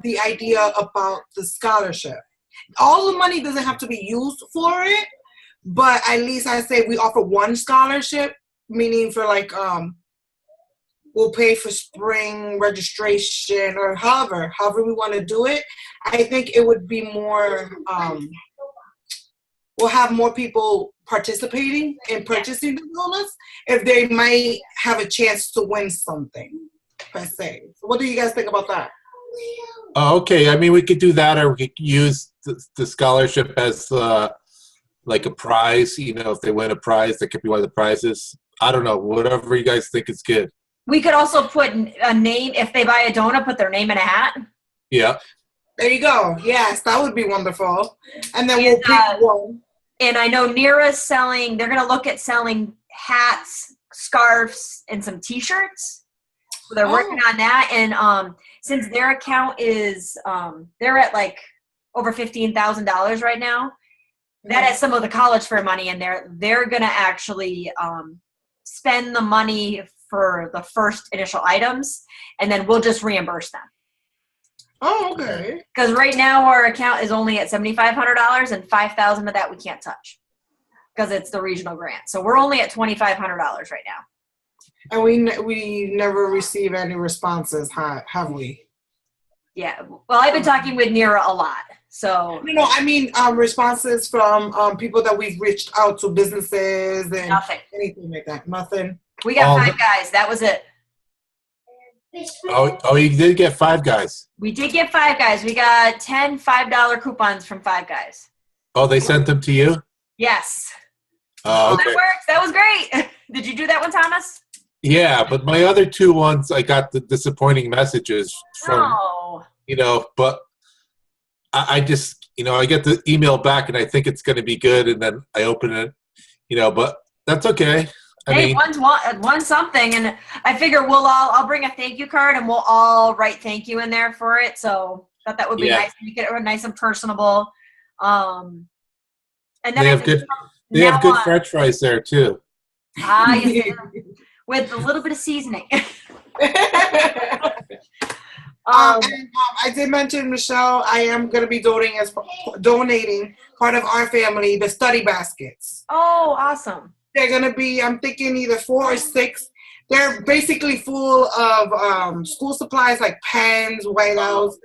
the idea about the scholarship. All the money doesn't have to be used for it, but at least I say we offer one scholarship, meaning for like we'll pay for spring registration or however we want to do it. I think it would be more we'll have more people participating in purchasing the donuts if they might have a chance to win something per se. So what do you guys think about that? Oh, okay. I mean, we could do that, or we could use the scholarship as like a prize. You know, if they win a prize, that could be one of the prizes. I don't know. Whatever you guys think is good. We could also put a name, if they buy a donut, put their name in a hat. Yeah. There you go. Yes, that would be wonderful. And then we'll pick one. And I know Nira's selling, they're going to look at selling hats, scarves, and some T-shirts. So they're working on that. And since their account is, they're at like over $15,000 right now, that has some of the college fair money in there. They're going to actually spend the money for the first initial items, and then we'll just reimburse them. Oh, okay. Because right now our account is only at $7,500, and $5,000 of that we can't touch because it's the regional grant. So we're only at $2,500 right now. And we never receive any responses, have we? Yeah. Well, I've been talking with Nira a lot. So no, I mean responses from people that we've reached out to, businesses and nothing. Anything like that. Nothing. We got 5 guys. That was it. Oh, you did get 5 guys. We did get 5 guys. We got 10 $5 coupons from 5 guys. Oh, they sent them to you? Yes. Oh, okay. That works. That was great. Did you do that one, Thomas? Yeah, but my other 2 ones, I got the disappointing messages from, you know, but I just, you know, I get the email back and I think it's going to be good, and then I open it, you know, but that's okay. I mean, one's something, and I figure I'll bring a thank you card, and we'll all write thank you in there for it. So I thought that would be nice. Make it nice and personable. And then they have good French fries there too. Yes, with a little bit of seasoning. I did mention, Michelle, I am going to be donating part of our family the study baskets. Oh, awesome. They're going to be, I'm thinking either 4 or 6. They're basically full of school supplies like pens, whiteouts,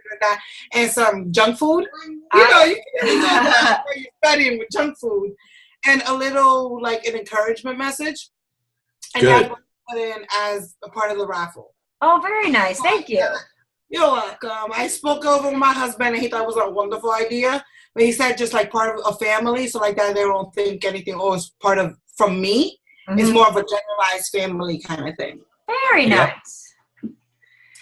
and some junk food. You know, you can do that while you're studying with junk food. And a little, like, an encouragement message. And that's what I put in as a part of the raffle. Oh, very nice. Thank you. You're welcome. I spoke over with my husband, and he thought it was a wonderful idea. But he said just like part of a family, so like that they don't think anything, it's part of from me. Mm-hmm. It's more of a generalized family kind of thing. Very nice.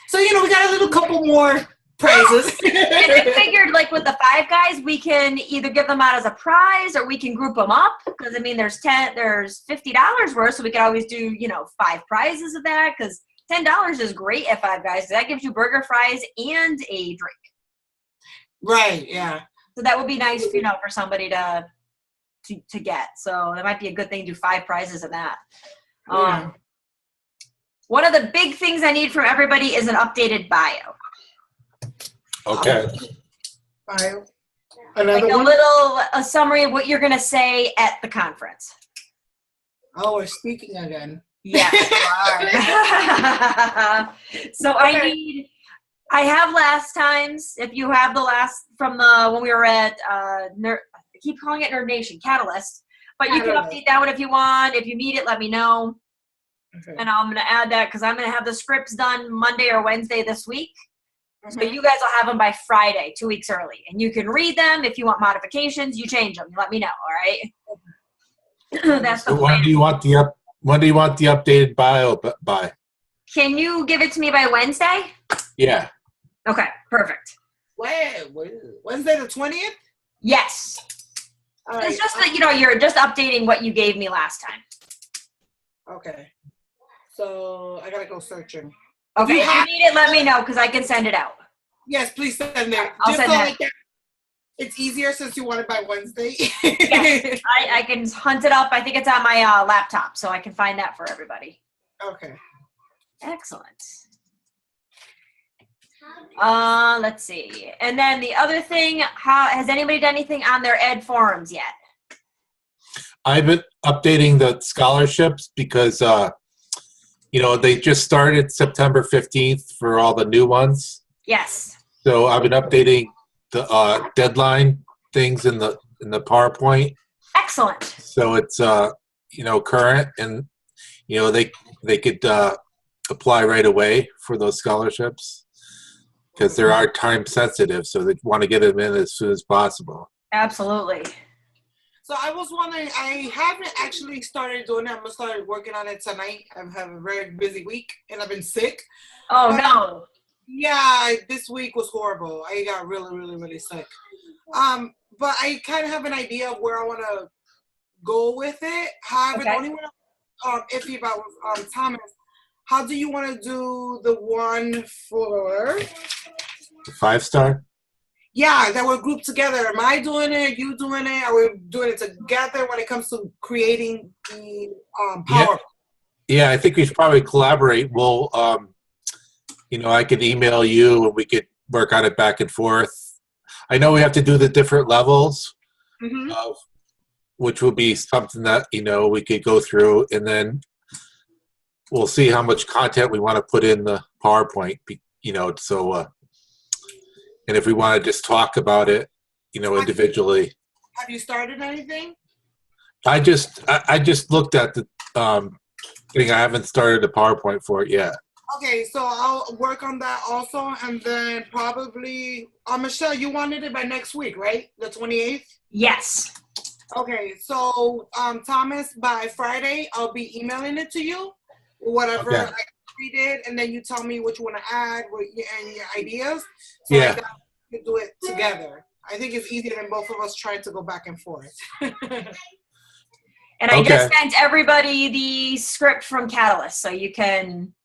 So, you know, we got a little couple more prizes. And I figured, like, with the 5 guys, we can either give them out as a prize or we can group them up. Because, I mean, there's $50 worth, so we could always do, you know, 5 prizes of that. Because $10 is great at 5 guys. That gives you burger, fries, and a drink. Right, yeah. So that would be nice, you know, for somebody to get. So that might be a good thing to do 5 prizes of that. One of the big things I need from everybody is an updated bio. Okay. Bio. A summary of what you're going to say at the conference. Oh, we're speaking again. Yes, you are. So okay. I have last times, if you have the last from when we were at, I keep calling it Nerd Nation, Catalyst, but you can update that one if you want. If you need it, let me know. Okay. And I'm going to add that because I'm going to have the scripts done Monday or Wednesday this week. Mm-hmm. So you guys will have them by Friday, 2 weeks early. And you can read them. If you want modifications, you change them. You let me know, all right? That's the plan. When do you want the updated bio by? Can you give it to me by Wednesday? Yeah. Okay, perfect. Wednesday the 20th? Yes. All right. It's just that, you know, you're just updating what you gave me last time. Okay. So I got to go searching. Okay, if you need it, let me know because I can send it out. Yes, please send it. I'll send it. Like it's easier since you want it by Wednesday. Yes, I can hunt it up. I think it's on my laptop, so I can find that for everybody. Okay. Excellent. Let's see. And then the other thing, has anybody done anything on their ed forums yet? I've been updating the scholarships because, they just started September 15th for all the new ones. Yes. So I've been updating the deadline things in the PowerPoint. Excellent. So it's current, and they could apply right away for those scholarships because they are time sensitive, so they want to get them in as soon as possible. Absolutely. So I was wondering, I haven't actually started doing it. I'm going to start working on it tonight. I've had a very busy week, and I've been sick. Oh, no. Yeah, this week was horrible. I got really, really, really sick. But I kind of have an idea of where I want to go with it. However, the only one I'm iffy about was Thomas. How do you want to do the one for the 5-star? Yeah, that we're grouped together. Am I doing it? Are you doing it? Are we doing it together when it comes to creating the power? Yeah, I think we should probably collaborate. We'll, I could email you and we could work on it back and forth. I know we have to do the different levels, which will be something that, we could go through, and then we'll see how much content we want to put in the PowerPoint, and if we want to just talk about it, individually. Have you started anything? I just looked at the thing. I haven't started the PowerPoint for it yet. Okay, so I'll work on that also, and then probably, Michelle, you wanted it by next week, right? The 28th? Yes. Okay, so Thomas, by Friday, I'll be emailing it to you, whatever I completed, and then you tell me what you want to add and your ideas. So I can do it together. I think it's easier than both of us trying to go back and forth. And I just sent everybody the script from Catalyst, so you can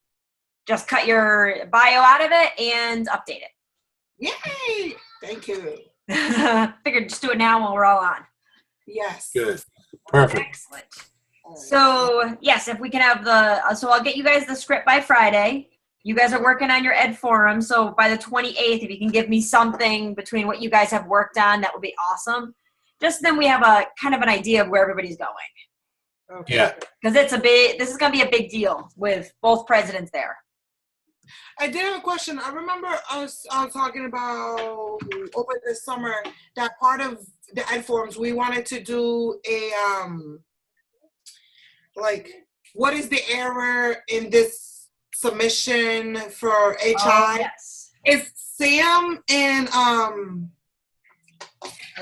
just cut your bio out of it and update it. Yay! Thank you. Figured just do it now while we're all on. Yes. Good. Perfect. Excellent. So, yes, if we can have so I'll get you guys the script by Friday. You guys are working on your ed forum, so by the 28th, if you can give me something between what you guys have worked on, that would be awesome. Just then we have a kind of an idea of where everybody's going. Okay. Yeah. Because this is going to be a big deal with both presidents there. I did have a question. I remember us talking about over the summer that part of the ed forums we wanted to do a what is the error in this submission for HI? Oh, yes. Is Sam and I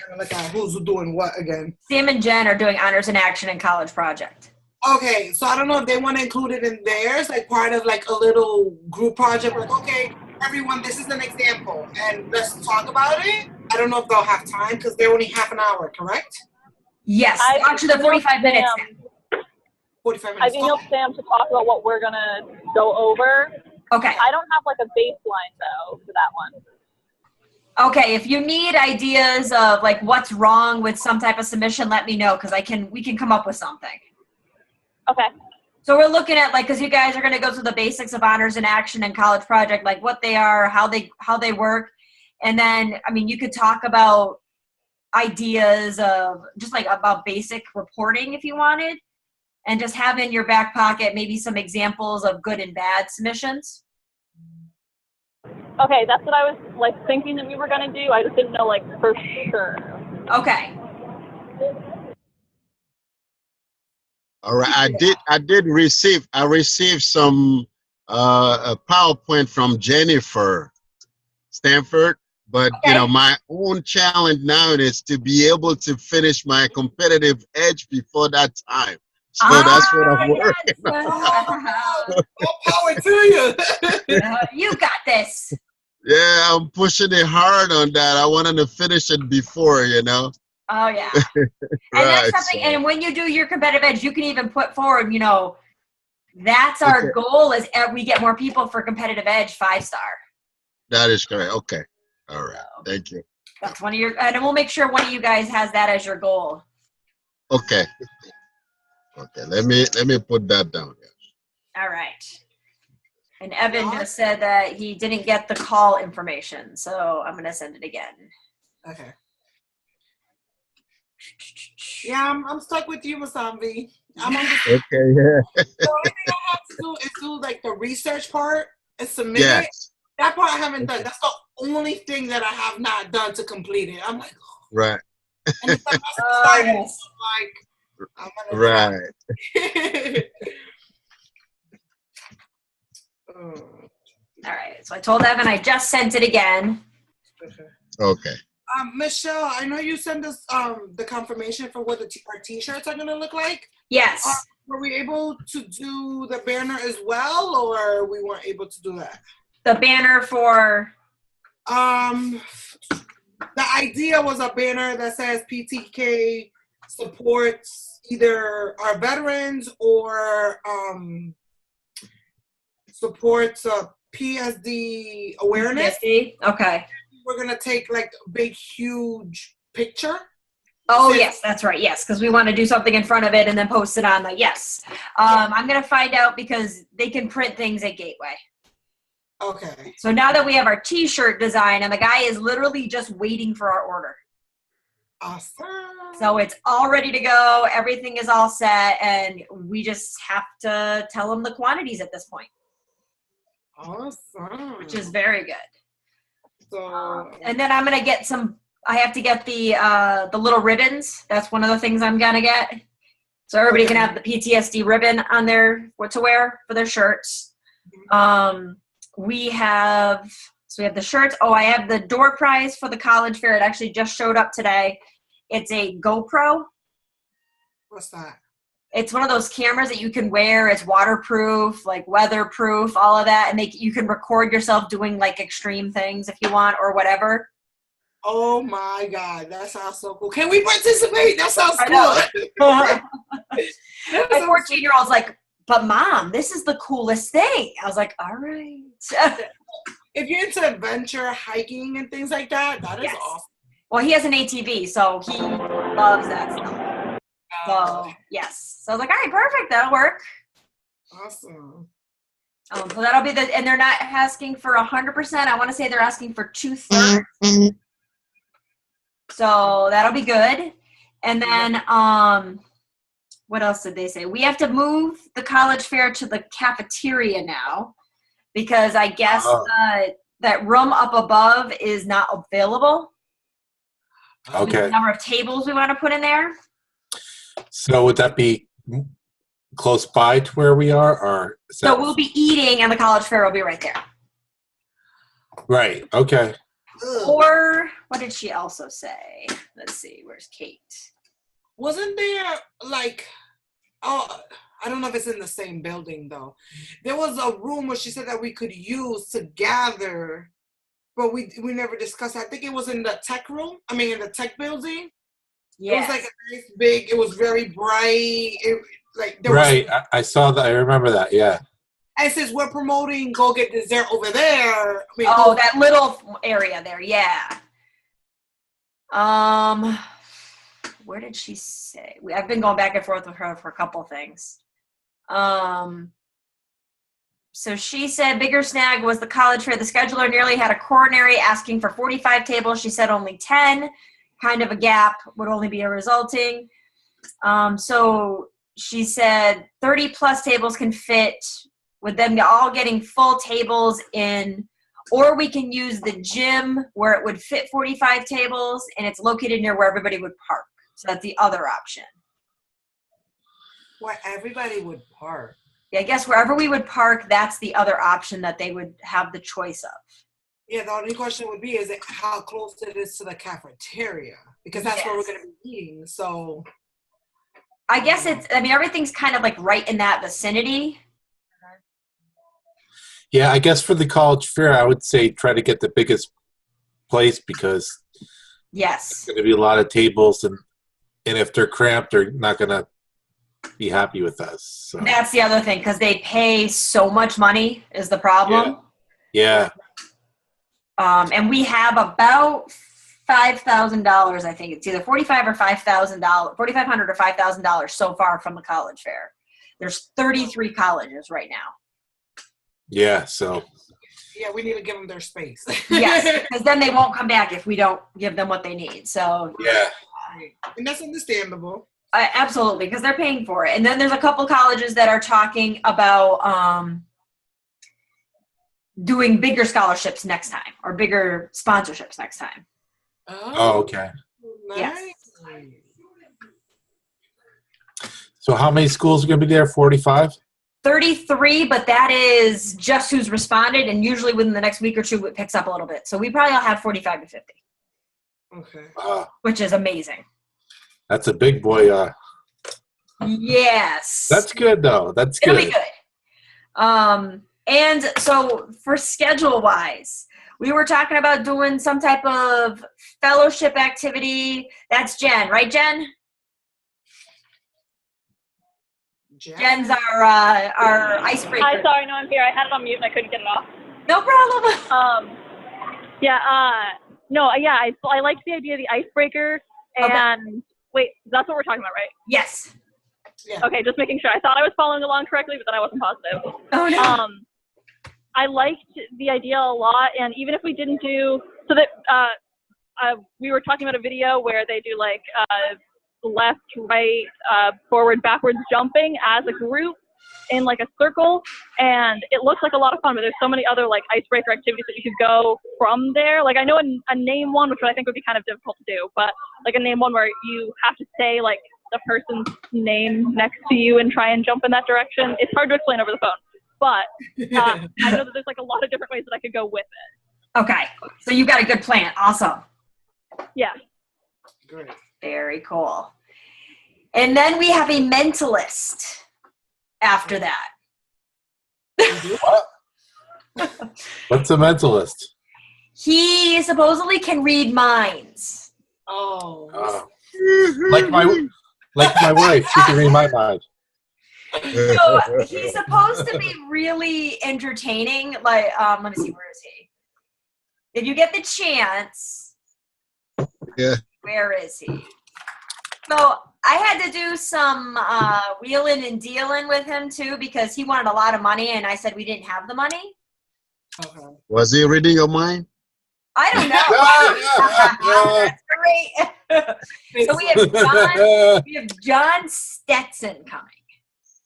don't look at who's doing what again. Sam and Jen are doing Honors in Action and College Project. Okay, so I don't know if they want to include it in theirs, like part of like a little group project. Like, okay, everyone, this is an example, and let's talk about it. I don't know if they'll have time because they're only half an hour, correct? Yes, actually they're 45 minutes. 45 minutes. I emailed Sam to talk about what we're gonna go over. Okay. I don't have like a baseline though for that one. Okay, if you need ideas of like what's wrong with some type of submission, let me know because we can come up with something. Okay. So we're looking at because you guys are going to go through the basics of Honors in Action and College Project, like what they are, how they work, and then you could talk about ideas of just like about basic reporting if you wanted, and just have in your back pocket maybe some examples of good and bad submissions. Okay, that's what I was thinking that we were going to do. I just didn't know for sure. Okay. All right, I received some a PowerPoint from Jennifer Stanford, but my own challenge now is to be able to finish my competitive edge before that time. So that's what I'm working on. More power to you. You got this. Yeah, I'm pushing it hard on that. I wanted to finish it before, Oh, yeah. And that's something, and when you do your competitive edge, you can even put forward, that's our goal is we get more people for competitive edge 5-star. That is correct. Okay. All right. Thank you. That's one of your, and we'll make sure one of you guys has that as your goal. Okay. Okay. Let me put that down. All right. And Evan just said that he didn't get the call information, so I'm gonna send it again. Okay. Yeah, I'm stuck with you, Masambi. I'm on the Okay, yeah. the only thing I have to do is do like the research part and submit it. Yes. That part I haven't done. That's the only thing that I have not done to complete it. I'm like, Right. and it's like, Yes. I'm gonna Right. All right, so I told Evan I just sent it again. Okay. Michelle, I know you sent us the confirmation for what our t-shirts are gonna look like. Yes. Were we able to do the banner as well, or we weren't able to do that? The banner for the idea was a banner that says PTK supports either our veterans or supports PSD awareness. PSD? Okay. We're gonna take like a big, huge picture. Oh, yes, that's right. Yes, because we want to do something in front of it and then post it on the, yes. I'm going to find out because they can print things at Gateway. Okay. So now that we have our t-shirt design and the guy is literally just waiting for our order. Awesome. So it's all ready to go. Everything is all set and we just have to tell him the quantities at this point. Awesome. Which is very good. So, and then I'm going to get I have to get the little ribbons. That's one of the things I'm going to get. So everybody can have the PTSD ribbon on what to wear for their shirts. We have the shirts. Oh, I have the door prize for the college fair. It actually just showed up today. It's a GoPro. What's that? It's one of those cameras that you can wear. It's waterproof, like weatherproof, all of that. And you can record yourself doing like extreme things if you want or whatever. Oh my God, that sounds so cool. Can we participate? That sounds cool. My 14-year-old's like, but Mom, this is the coolest thing. I was like, all right. If you're into adventure, hiking, and things like that, that is awesome. Well, he has an ATV, so he loves that stuff. So, yes. So I was like, all right, perfect. That'll work. Awesome. So that'll be and they're not asking for 100%. I want to say they're asking for 2/3. So that'll be good. And then, what else did they say? We have to move the college fair to the cafeteria now because I guess that room up above is not available. Okay. The number of tables we want to put in there. So would that be close by to where we are, or? So we'll be eating, and the college fair will be right there. Right. Okay. Or what did she also say? Let's see. Where's Kate? Wasn't there like, I don't know if it's in the same building though. There was a room where she said that we could use to gather, but we never discussed it. I think it was in the tech room. I mean, in the tech building. Yes. It was like a nice big. It was very bright. I saw that. I remember that. Yeah. And since we're promoting Go Get Dessert over there. That little area there. Yeah. Where did she say? I've been going back and forth with her for a couple things. So she said bigger snag was the college fair. The scheduler nearly had a coronary asking for 45 tables. She said only 10. Kind of a gap would only be a resulting. So she said 30 plus tables can fit with them all getting full tables in, or we can use the gym where it would fit 45 tables and it's located near where everybody would park. So that's the other option. Where everybody would park. Yeah, I guess wherever we would park, that's the other option that they would have the choice of. Yeah, the only question would be, is it how close it is to the cafeteria? Because that's where we're going to be eating, so. I guess everything's kind of like right in that vicinity. Yeah, I guess for the college fair, I would say try to get the biggest place because there's going to be a lot of tables, and if they're cramped, they're not going to be happy with us. So. That's the other thing, because they pay so much money is the problem. Yeah. And we have about $5,000, I think. It's either $4,500 or $5,000, $4,500 or $5,000 so far from the college fair. There's 33 colleges right now. Yeah, so. Yeah, we need to give them their space. Yes, because then they won't come back if we don't give them what they need. So Yeah. And that's understandable. Absolutely, because they're paying for it. And then there's a couple colleges that are talking about doing bigger scholarships next time or bigger sponsorships next time. Oh, okay. Nice. Yes. So how many schools are going to be there? 45? 33, but that is just who's responded, and usually within the next week or two it picks up a little bit. So we probably will have 45 to 50. Okay. Which is amazing. That's a big boy. Yes. That's good, though. That's good. It'll be good. And so for schedule-wise, we were talking about doing some type of fellowship activity. That's Jen, right, Jen? Jen's our icebreaker. Hi, sorry, no, I'm here. I had it on mute and I couldn't get it off. No problem. I liked the idea of the icebreaker. And wait, that's what we're talking about, right? Yes. Yeah. Okay, just making sure. I thought I was following along correctly, but then I wasn't positive. Oh no. I liked the idea a lot, and even if we didn't do so that we were talking about a video where they do like left, right, forward, backwards jumping as a group in like a circle, and it looks like a lot of fun, but there's so many other like icebreaker activities that you could go from there. Like I know a name one, which I think would be kind of difficult to do, but like a name one where you have to say like the person's name next to you and try and jump in that direction. It's hard to explain over the phone, but I know that there's like a lot of different ways that I could go with it. Okay, so you got a good plan. Awesome. Yeah. Great. Very cool. And then we have a mentalist after that. What's a mentalist? He supposedly can read minds. Oh. Like my wife, she can read my mind. So he's supposed to be really entertaining. Like, let me see, where is he? If you get the chance, where is he? So I had to do some wheeling and dealing with him too because he wanted a lot of money, and I said we didn't have the money. Okay. Was he reading your mind? I don't know. That's great. So we have John Stetson coming.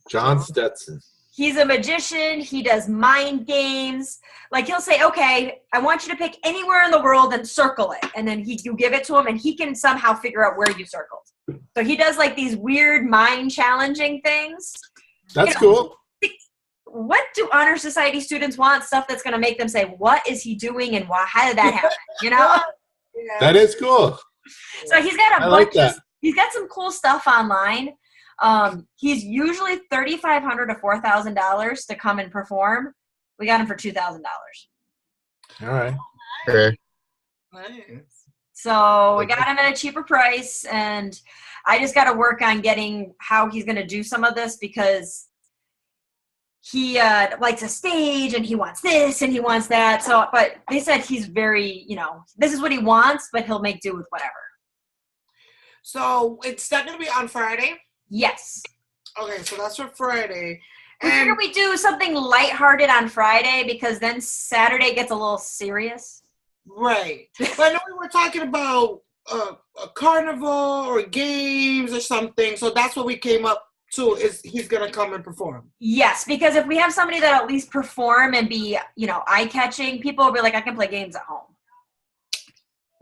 John Stetson. He's a magician. He does mind games. Like he'll say, okay, I want you to pick anywhere in the world and circle it. And then you give it to him and he can somehow figure out where you circled. So he does like these weird mind challenging things. That's cool. What do honor society students want? Stuff that's going to make them say, what is he doing and why? How did that happen? You know? Yeah. That is cool. So he's got he's got some cool stuff online. He's usually $3,500 to $4,000 to come and perform. We got him for $2,000. All right. Okay. Nice. So we got him at a cheaper price, and I just got to work on getting how he's going to do some of this because he likes a stage and he wants this and he wants that. So, but they said he's very, this is what he wants, but he'll make do with whatever. So it's not going to be on Friday? Yes. Okay, so that's for Friday. We figured we do something lighthearted on Friday because then Saturday gets a little serious. Right. But I know we were talking about a carnival or games or something, so that's what we came up to is he's going to come and perform. Yes, because if we have somebody that at least perform and be, eye-catching, people will be like, I can play games at home.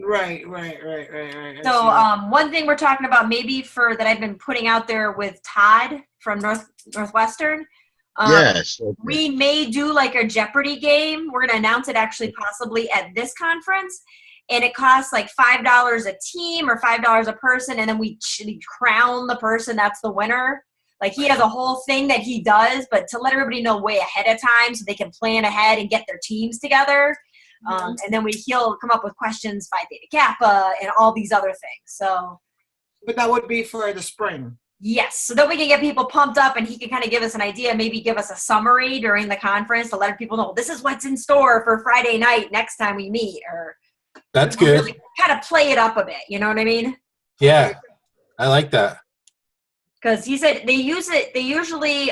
Right. So one thing we're talking about maybe that I've been putting out there with Todd from Northwestern. Yes. Okay. We may do like a Jeopardy game. We're going to announce it actually possibly at this conference. And it costs like $5 a team or $5 a person. And then we crown the person that's the winner. Like he has a whole thing that he does, but to let everybody know way ahead of time so they can plan ahead and get their teams together. And then he'll come up with questions, Phi Theta Kappa, and all these other things. So, but that would be for the spring. Yes, so that we can get people pumped up, and he can kind of give us an idea, maybe give us a summary during the conference to let people know this is what's in store for Friday night next time we meet. Or that's good. Really kind of play it up a bit. You know what I mean? Yeah, I like that. Because he said they use it. They usually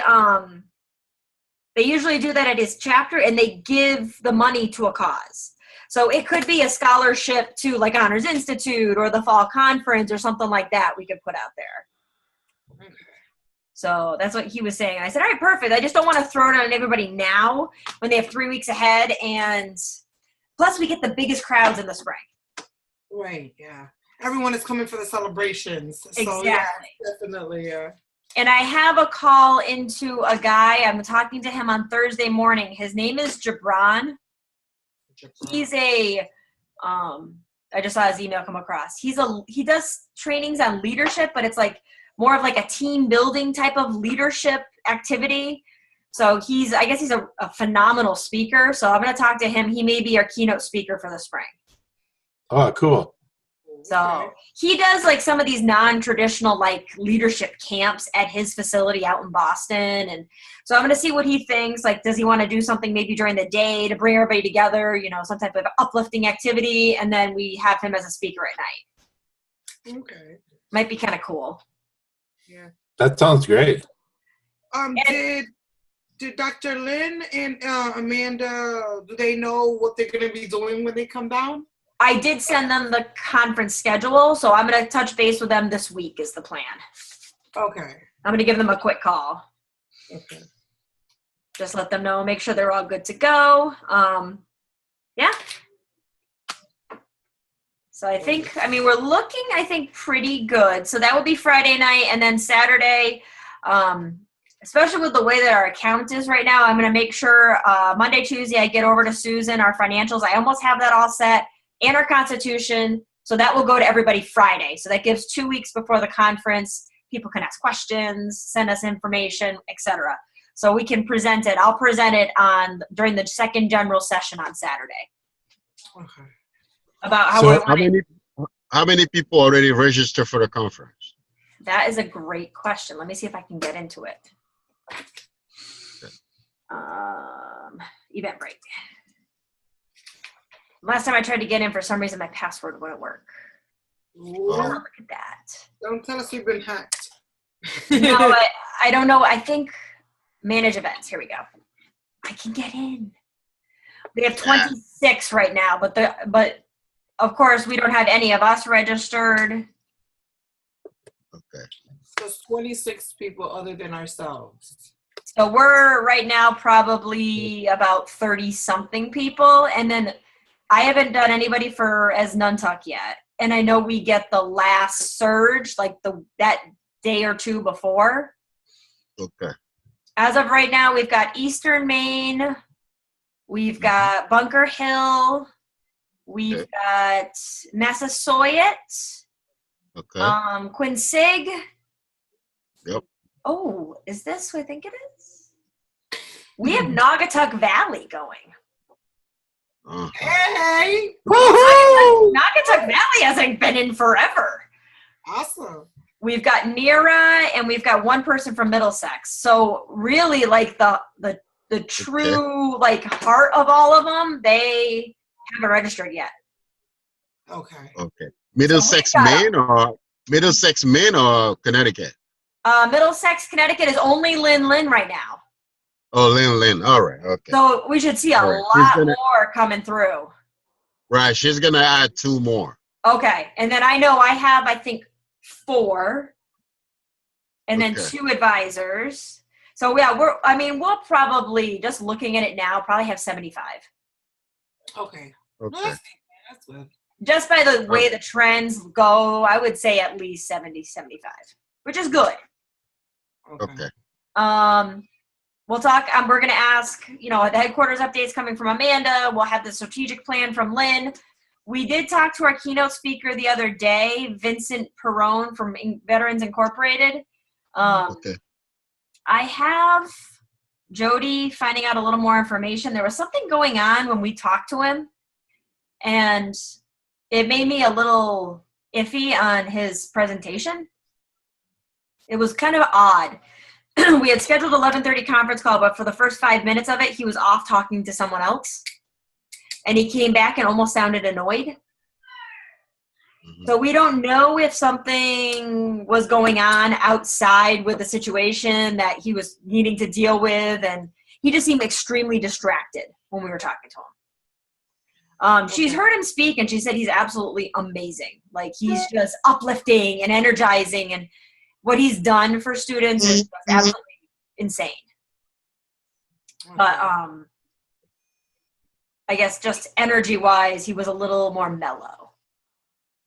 They usually do that at his chapter, and they give the money to a cause. So it could be a scholarship to like Honors Institute or the Fall Conference or something like that we could put out there. So that's what he was saying. I said, all right, perfect. I just don't want to throw it on everybody now when they have 3 weeks ahead. And plus we get the biggest crowds in the spring. Right, yeah. Everyone is coming for the celebrations. Exactly. So, yeah, definitely, yeah. And I have a call into a guy. I'm talking to him on Thursday morning. His name is Jabron. He's a, I just saw his email come across. He does trainings on leadership, but it's like more of like a team building type of leadership activity. So I guess he's a phenomenal speaker. So I'm going to talk to him. He may be our keynote speaker for the spring. Oh, cool. So he does like some of these non-traditional like leadership camps at his facility out in Boston. And so I'm going to see what he thinks. Like, does he want to do something maybe during the day to bring everybody together, you know, some type of uplifting activity. And then we have him as a speaker at night. Okay. Might be kind of cool. Yeah. That sounds great. Did Dr. Lynn and Amanda, do they know what they're going to be doing when they come down? I did send them the conference schedule, so I'm going to touch base with them this week is the plan. Okay. I'm going to give them a quick call. Okay. Just let them know, make sure they're all good to go. Yeah. So we're looking, pretty good. So that would be Friday night, and then Saturday, especially with the way that our account is right now, I'm going to make sure Monday, Tuesday, I get over to Susan, our financials. I almost have that all set. And our Constitution, so that will go to everybody Friday. So that gives 2 weeks before the conference. People can ask questions, send us information, etc. So we can present it. I'll present it during the second general session on Saturday. Okay. About how how many people already registered for the conference? That is a great question. Let me see if I can get into it. Eventbrite. Last time I tried to get in, for some reason, my password wouldn't work. Oh, look at that. Don't tell us you've been hacked. No, I don't know. I think manage events. Here we go. I can get in. We have 26 right now, but of course, we don't have any of us registered. Okay. So it's 26 people other than ourselves. So we're right now probably about 30-something people, and then I haven't done anybody as Nuntuck yet. And I know we get the last surge, like that day or two before. Okay. As of right now, we've got Eastern Maine. We've got Bunker Hill. We've got Massasoit. Okay. Quincy. Yep. Oh, is this who I think it is? We have Naugatuck Valley going. Hey! Woohoo! Naugatuck Valley hasn't been in forever. Awesome. We've got Nira, and we've got one person from Middlesex. So really, like the true like heart of all of them, they haven't registered yet. Okay. Okay. Middlesex, Maine, or Connecticut? Middlesex, Connecticut is only Lynn right now. Oh, Lynn. All right. Okay. So we should see a lot more coming through. Right. She's going to add 2 more. Okay. And then I know I have, 4. And then 2 advisors. So yeah, we'll probably, just looking at it now, probably have 75. Okay. Okay. That's good. Just by the way the trends go, I would say at least 70, 75, which is good. Okay. We'll talk. We're going to ask, the headquarters updates coming from Amanda. We'll have the strategic plan from Lynn. We did talk to our keynote speaker the other day, Vincent Perrone from Veterans Incorporated. Okay. I have Jody finding out a little more information. There was something going on when we talked to him, and it made me a little iffy on his presentation. It was kind of odd. We had scheduled 11:30 conference call, but for the first 5 minutes of it, he was off talking to someone else. And he came back and almost sounded annoyed. Mm-hmm. So we don't know if something was going on outside with the situation that he was needing to deal with. And he just seemed extremely distracted when we were talking to him. She's heard him speak, and she said he's absolutely amazing. Like, he's just uplifting and energizing, and what he's done for students is absolutely insane. But I guess just energy-wise, he was a little more mellow.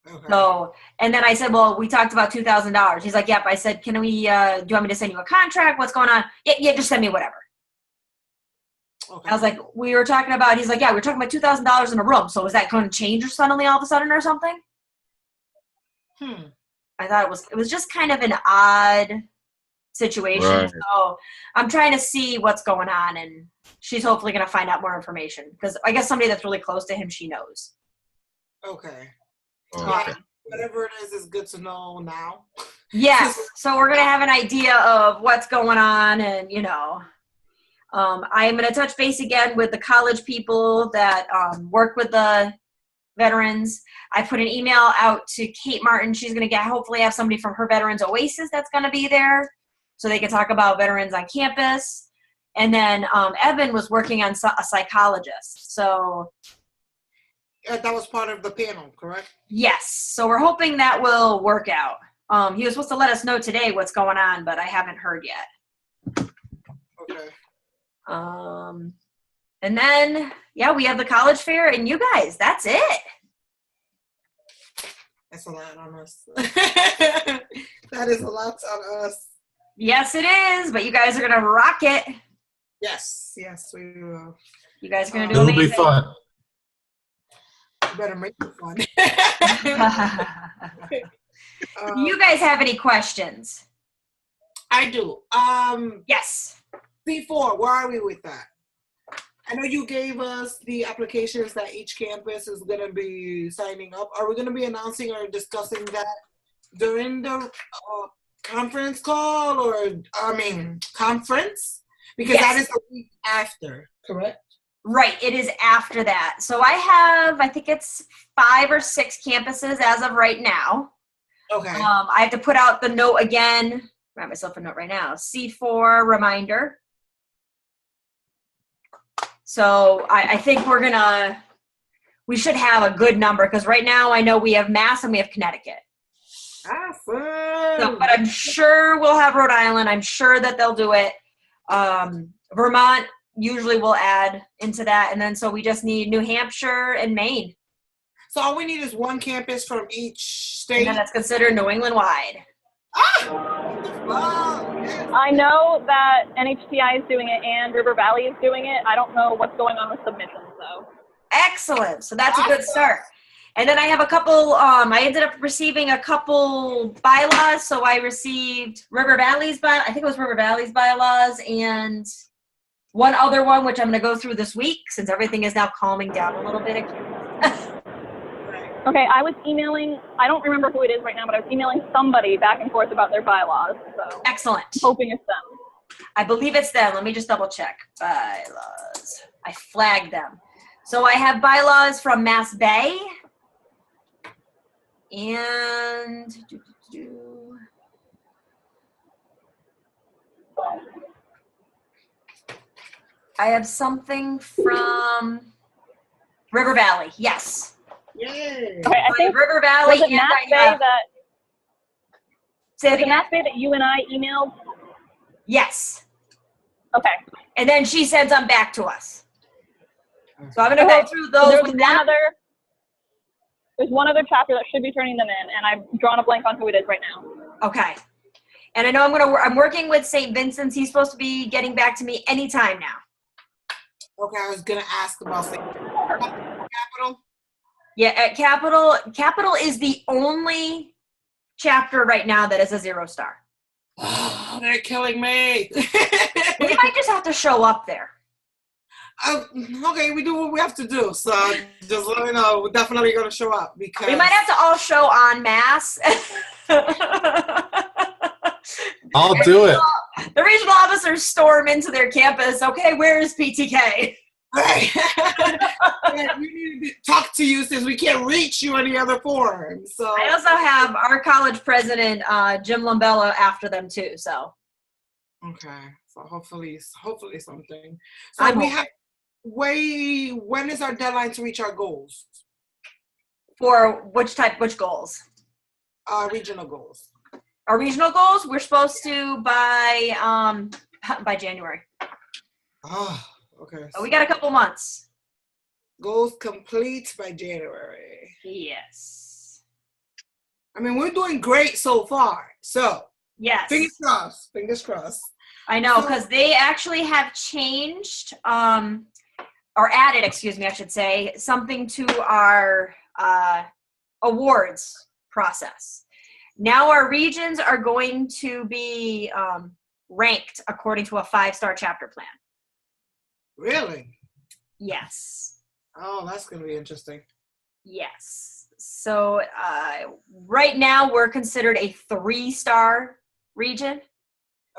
Okay. So, and then I said, well, we talked about $2,000. He's like, yep. I said, can we, do you want me to send you a contract? What's going on? Yeah, just send me whatever. Okay. I was like, we were talking about, he's like, yeah, we were talking about $2,000 in a room. So is that going to change suddenly all of a sudden or something? I thought it was just kind of an odd situation. Right. So I'm trying to see what's going on, and she's hopefully going to find out more information, because I guess somebody that's really close to him, she knows. Okay. Whatever it is good to know now. Yes. So we're going to have an idea of what's going on, and, you know, I'm going to touch base again with the college people that work with the veterans. I put an email out to Kate Martin. She's going to hopefully have somebody from her Veterans Oasis that's going to be there, so they can talk about veterans on campus. And then Evan was working on a psychologist. So that was part of the panel, correct? Yes. So we're hoping that will work out. He was supposed to let us know today what's going on, but I haven't heard yet. Okay. And then, yeah, we have the college fair, and you guys, that's it. That's a lot on us. That is a lot on us. Yes, it is, but you guys are going to rock it. Yes, we will. You guys are going to do amazing. It'll be fun. You better make it fun. Do you guys have any questions? I do. Yes. Before, where are we with that? I know you gave us the applications that each campus is going to be signing up. Are we going to be announcing or discussing that during the conference call conference? Because that is the week after, correct? Right, it is after that. So I think it's 5 or 6 campuses as of right now. Okay. I have to put out the note again. Write myself a note right now. C4 reminder. So I think we should have a good number, because right now I know we have Mass and we have Connecticut. Awesome. So, but I'm sure we'll have Rhode Island. I'm sure that they'll do it. Vermont usually will add into that. And then so we just need New Hampshire and Maine. So all we need is one campus from each state. And that's considered New England wide. I know that NHTI is doing it and River Valley is doing it. I don't know what's going on with submissions, though. Excellent. So that's a good start. And then I have a couple, I ended up receiving a couple bylaws. So I received River Valley's bylaws and one other one, which I'm going to go through this week since everything is now calming down a little bit. Okay, I was emailing, I don't remember who it is right now, but I was emailing somebody back and forth about their bylaws. So excellent. Hoping it's them. I believe it's them. Let me just double check. Bylaws. I flagged them. So I have bylaws from Mass Bay. And I have something from River Valley. Yes. Yay. Okay, I think River Valley. Was it Mass Bay that you and I emailed? Yes. Okay. And then she sends them back to us. So I'm going to go through those. There's one other chapter that should be turning them in, and I've drawn a blank on who it is right now. Okay. And I know I'm working with St. Vincent's. He's supposed to be getting back to me anytime now. Okay, I was going to ask about St. Capital. Yeah, at Capital is the only chapter right now that is a 0-star. Oh, they're killing me. We might just have to show up there. Okay, we do what we have to do. So just let me know. We're definitely going to show up because we might have to all show en masse. I'll do it. The regional officers storm into their campus. Okay, where is PTK? Right. We need to talk to you since we can't reach you any other form. So I also have our college president, Jim Lumbella, after them too. So okay. So hopefully something. So when is our deadline to reach our goals? For which goals? Regional goals. Our regional goals, we're supposed to by January. Oh, okay. So we got a couple months. Goals complete by January. Yes. I mean, we're doing great so far. So yes. Fingers crossed. Fingers crossed. I know, because they actually have changed, or added, excuse me, I should say, something to our awards process. Now our regions are going to be ranked according to a 5-star chapter plan. Really? Yes. Oh, that's going to be interesting. Yes. So right now we're considered a 3-star region.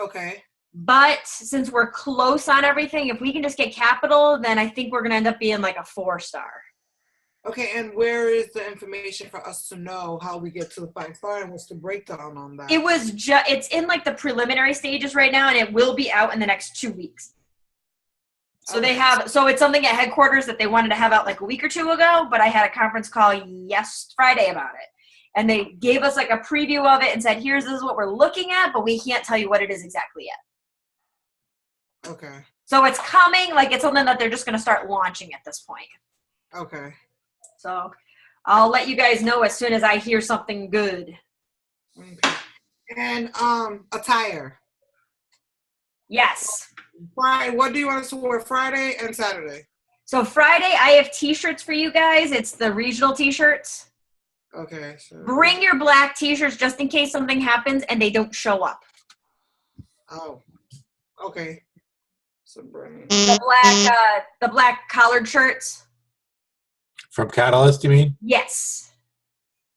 Okay. But since we're close on everything, if we can just get capital, then I think we're going to end up being like a 4-star. Okay, and where is the information for us to know how we get to the 5-star and what's the breakdown on that? It's in like the preliminary stages right now, and it will be out in the next 2 weeks. So so it's something at headquarters that they wanted to have out like a week or 2 ago, but I had a conference call Friday about it. And they gave us like a preview of it and said, this is what we're looking at, but we can't tell you what it is exactly yet. Okay. So it's coming, like it's something that they're just going to start launching at this point. Okay. So I'll let you guys know as soon as I hear something good. Okay. And attire. Yes. Friday, what do you want us to wear Friday and Saturday? So Friday, I have t-shirts for you guys. It's the regional t-shirts. Okay. So bring your black t-shirts just in case something happens and they don't show up. Oh, okay. So bring the black collared shirts. From Catalyst, you mean? Yes.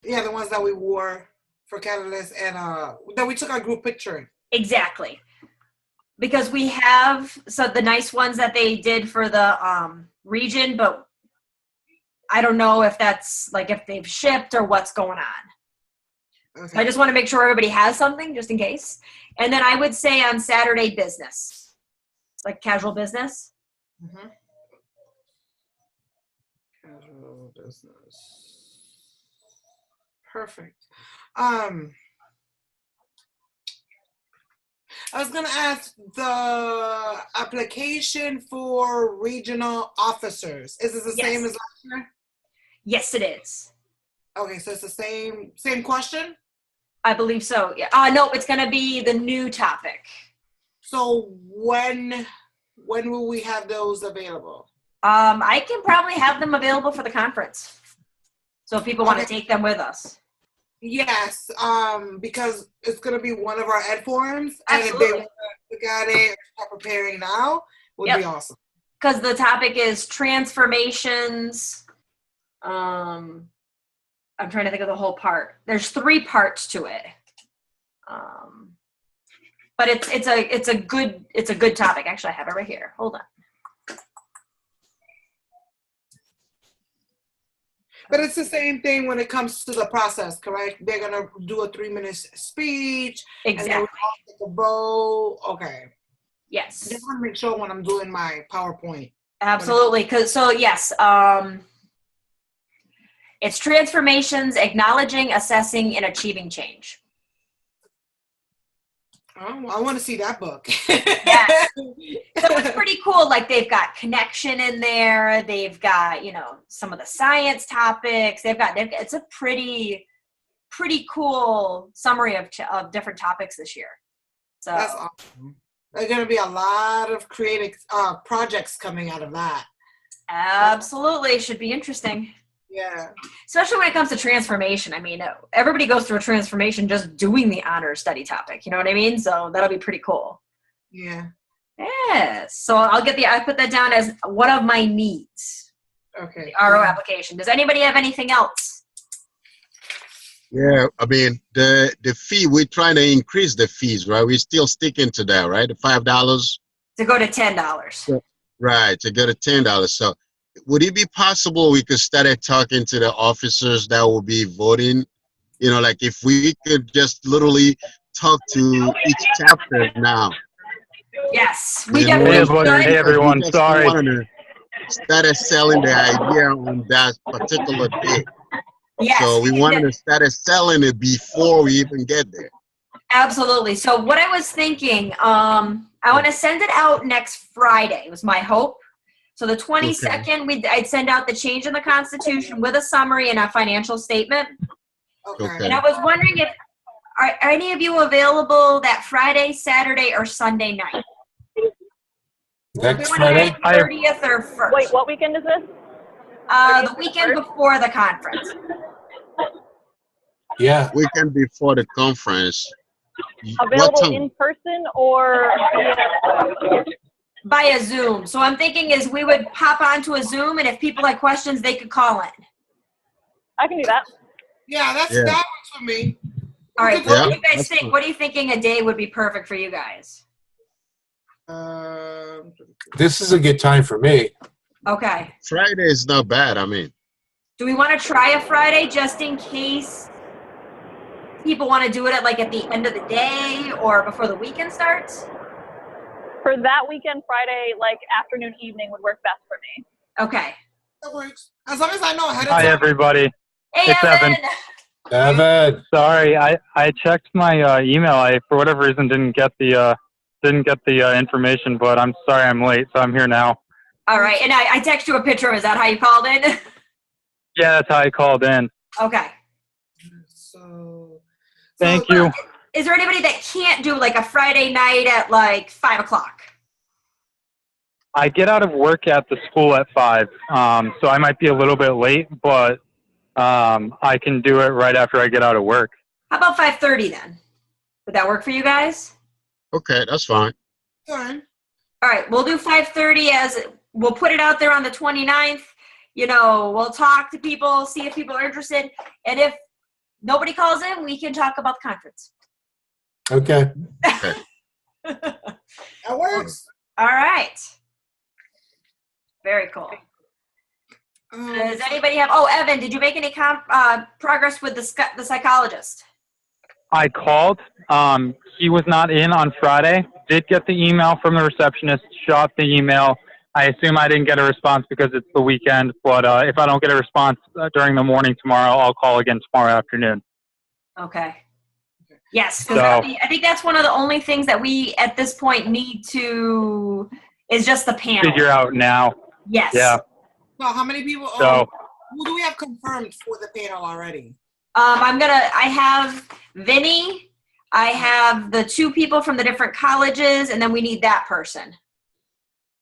Yeah, the ones that we wore for Catalyst and that we took our group picture in. Exactly. Because we have the nice ones that they did for the region, but I don't know if that's like if they've shipped or what's going on. Okay. So I just want to make sure everybody has something just in case. And then I would say on Saturday business, like casual business. Mm-hmm. Casual business. Perfect. I was going to ask the application for regional officers. Is it the same as last year? Yes, it is. Okay, so it's the same question? I believe so. Yeah. No, it's going to be the new topic. So when will we have those available? I can probably have them available for the conference. So if people want to take them with us. Yes, because it's going to be one of our ed forums. Absolutely. And if they want to look at it and start preparing now, would be awesome. Because the topic is transformations. I'm trying to think of the whole part. There's 3 parts to it. But it's a good topic. Actually, I have it right here. Hold on. But it's the same thing when it comes to the process, correct? They're going to do a 3-minute speech. Exactly. And then we take a bow. Okay. Yes. I just want to make sure when I'm doing my PowerPoint. Absolutely. It's transformations, acknowledging, assessing, and achieving change. Oh, I want to see that book. Yes. So it's pretty cool. Like they've got connection in there. They've got, some of the science topics. It's a pretty cool summary of different topics this year. So that's awesome. There's going to be a lot of creative projects coming out of that. Absolutely. Should be interesting. Yeah. Especially when it comes to transformation. I mean, everybody goes through a transformation just doing the honor study topic. You know what I mean? So that'll be pretty cool. Yeah. Yes. So I put that down as one of my needs. Okay. The RO application. Does anybody have anything else? Yeah, I mean, the fee, we're trying to increase the fees, right? We're still sticking to that, right? The $5? To go to $10. Right, to go to $10. So would it be possible we could start talking to the officers that will be voting? Like if we could just literally talk to each chapter now. Yes, we You know, definitely Hey, should. everyone. we just Sorry. wanted to start selling the idea on that particular day. Yes, So we wanted to start selling it before we even get there. absolutely. So what I was thinking, I want to send it out next Friday. Was my hope. So the 22nd, I'd send out the change in the Constitution with a summary and a financial statement. Okay. And I was wondering if are any of you available that Friday, Saturday, or Sunday night? Next Friday? 30th or 1st? Wait, what weekend is this? The weekend before the conference. Yeah. Weekend before the conference. What Available time? in person or via? Via Zoom. So I'm thinking is we would pop onto a Zoom, and if people had questions, they could call in. I can do that. Yeah, that works for me. All right. Yeah, What do you guys that's think? fine. What are you thinking a day would be perfect for you guys? This is a good time for me. Okay. Friday is not bad. I mean, Do we want to try a Friday just in case people want to do it at the end of the day or before the weekend starts? For that weekend, Friday, afternoon, evening would work best for me. Okay. That works. As long as I know ahead of Hi, time. everybody. Hey, It's Evan. Evan. Sorry, I checked my email. I, for whatever reason, didn't get the information, but I'm sorry I'm late, so I'm here now. All right. And I text you a picture. Is that how you called in? Yeah, that's how I called in. Okay. So Thank you. Is there anybody that can't do a Friday night at 5 o'clock? I get out of work at the school at 5, so I might be a little bit late, but I can do it right after I get out of work. How about 5:30 then? Would that work for you guys? okay, that's fine. fine. All right, we'll do 5:30 we'll put it out there on the 29th. We'll talk to people, see if people are interested. And if nobody calls in, we can talk about the conference. Okay. That works. All right. Very cool. Does anybody have, Evan, did you make any progress with the psychologist? I called. He was not in on Friday. Did get the email from the receptionist, shot the email. I assume I didn't get a response because it's the weekend, but if I don't get a response during the morning tomorrow, I'll call again tomorrow afternoon. Okay. Yes, So, I think that's one of the only things that we, at this point, need to, is just the panel. figure out now. Yes. Yeah. So how many people? So, Who do we have confirmed for the panel already? I have Vinny, I have the 2 people from the different colleges, and then we need that person.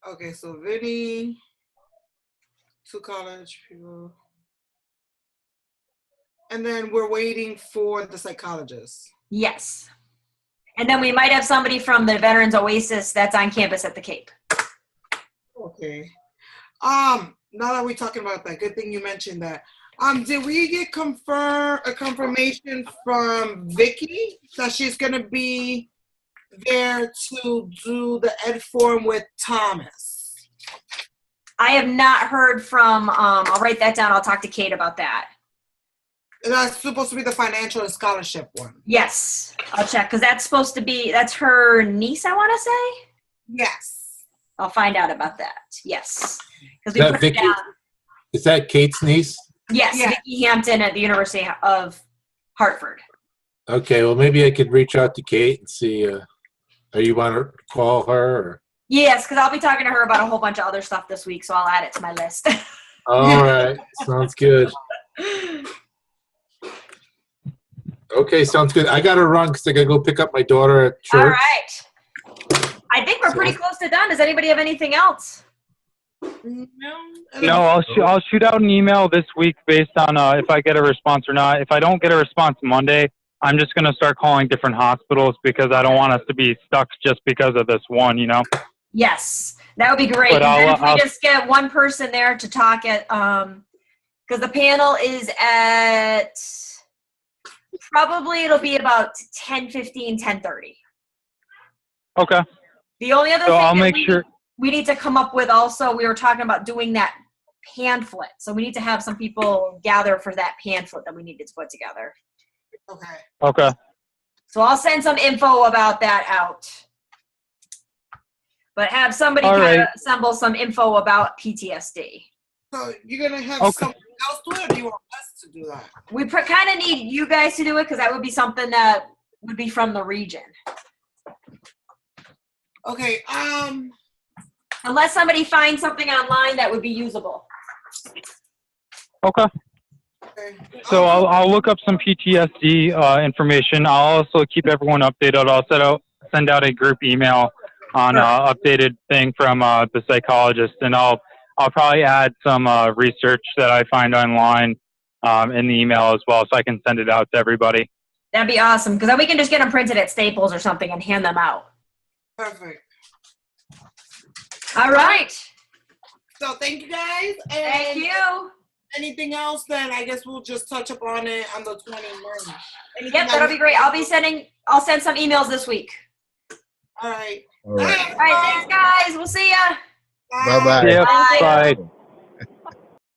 Okay, so Vinny, 2 college people. And then we're waiting for the psychologist. Yes. And then we might have somebody from the Veterans Oasis that's on campus at the Cape. Okay. Now that we're talking about that, good thing you mentioned that. Did we get a confirmation from Vicky that she's gonna be there to do the ed forum with Thomas? I have not heard from, I'll write that down. I'll talk to Kate about that. And that's supposed to be the financial and scholarship one. Yes, I'll check because that's her niece, I want to say. Yes. I'll find out about that. Yes. Is that Vicky? Is that Kate's niece? Yes, Yeah. Vicki Hampton at the University of Hartford. Okay, well, maybe I could reach out to Kate and see, you want to call her? Or? Yes, because I'll be talking to her about a whole bunch of other stuff this week, so I'll add it to my list. All right, sounds good. Okay, sounds good. I got to run because I got to go pick up my daughter at church. All right. I think we're pretty close to done. Does anybody have anything else? no, I'll shoot out an email this week based on if I get a response or not. If I don't get a response Monday, I'm just going to start calling different hospitals because I don't want us to be stuck just because of this one, Yes, that would be great. But And then if I'll- we just get one person there to talk at, because the panel is at, probably it'll be about 10:15, 10:30. Okay. The only other So thing I'll that make sure. we need to come up with also, we were talking about doing that pamphlet. So we need to have some people gather for that pamphlet that we needed to put together. Okay. Okay. So I'll send some info about that out. but have somebody All kind of right. assemble some info about PTSD. So you're gonna have Okay. someone else do it, or do you want us to do that? We kind of need you guys to do it because that would be something that would be from the region. Okay. Unless somebody finds something online that would be usable. Okay. Okay. So I'll look up some PTSD information. I'll also keep everyone updated. I'll send out a group email on updated thing from the psychologist, and I'll probably add some research that I find online in the email as well, so I can send it out to everybody. That'd be awesome because then we can just get them printed at Staples or something and hand them out. Perfect. All right. So thank you guys. And Thank you. anything else, then I guess we'll just touch upon it on the 29th. Yep, that'll be great. I'll send some emails this week. All right. All right. All right, thanks guys. We'll see ya. Bye-bye. Yep. Bye. Bye.